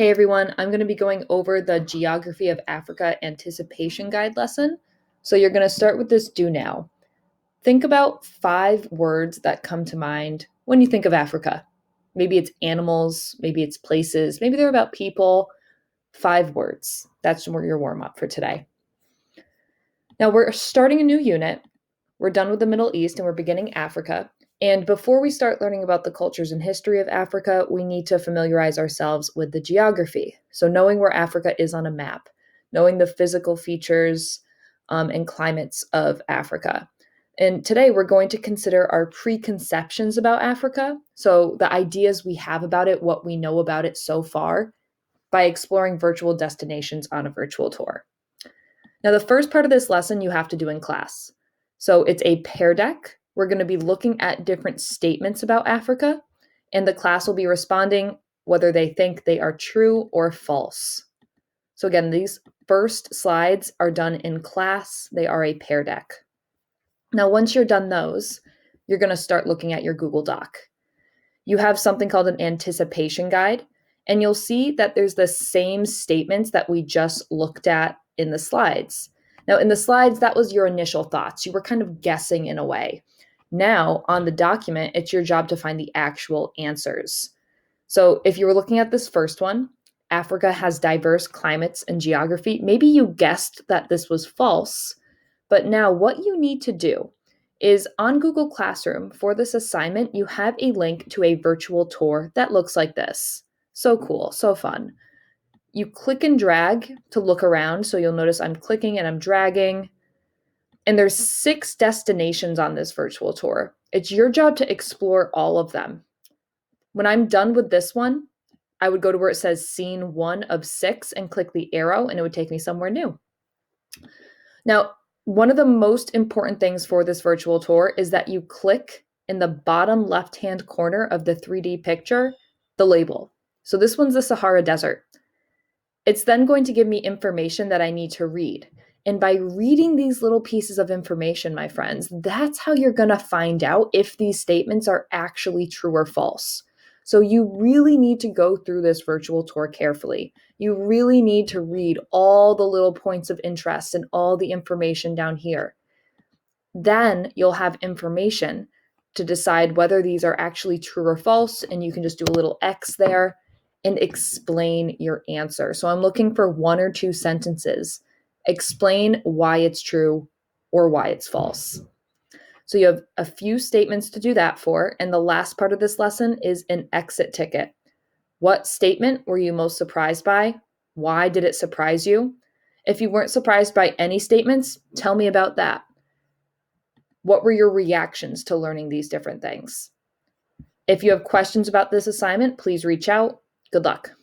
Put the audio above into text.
Hey everyone, I'm going to be going over the Geography of Africa Anticipation Guide lesson. So you're going to start with this do now. Think about 5 words that come to mind when you think of Africa. Maybe it's animals, maybe it's places, maybe they're about people. 5 words. That's your warm up for today. Now we're starting a new unit. We're done with the Middle East and we're beginning Africa. And before we start learning about the cultures and history of Africa, we need to familiarize ourselves with the geography. So, knowing where Africa is on a map, knowing the physical features and climates of Africa. And today we're going to consider our preconceptions about Africa. So, the ideas we have about it, what we know about it so far, by exploring virtual destinations on a virtual tour. Now, the first part of this lesson you have to do in class. So it's a pair deck. We're going to be looking at different statements about Africa, and the class will be responding whether they think they are true or false. So again, these first slides are done in class. They are a pair deck. Now, once you're done those, you're going to start looking at your Google Doc. You have something called an anticipation guide, and you'll see that there's the same statements that we just looked at in the slides. Now, in the slides, that was your initial thoughts. You were kind of guessing in a way. Now, on the document, it's your job to find the actual answers. So, if you were looking at this first one, Africa has diverse climates and geography. Maybe you guessed that this was false, but now what you need to do is on Google Classroom for this assignment, you have a link to a virtual tour that looks like this. So cool, so fun. You click and drag to look around. So you'll notice I'm clicking and I'm dragging. And there's 6 destinations on this virtual tour. It's your job to explore all of them. When I'm done with this one, I would go to where it says scene 1 of 6 and click the arrow, and it would take me somewhere new. Now, one of the most important things for this virtual tour is that you click in the bottom left-hand corner of the 3D picture, the label. So this one's the Sahara Desert. It's then going to give me information that I need to read. And by reading these little pieces of information, my friends, that's how you're going to find out if these statements are actually true or false. So you really need to go through this virtual tour carefully. You really need to read all the little points of interest and all the information down here. Then you'll have information to decide whether these are actually true or false, and you can just do a little X there and explain your answer. So I'm looking for 1 or 2 sentences. Explain why it's true or why it's false. So you have a few statements to do that for, and the last part of this lesson is an exit ticket. What statement were you most surprised by? Why did it surprise you? If you weren't surprised by any statements, tell me about that. What were your reactions to learning these different things? If you have questions about this assignment, please reach out. Good luck.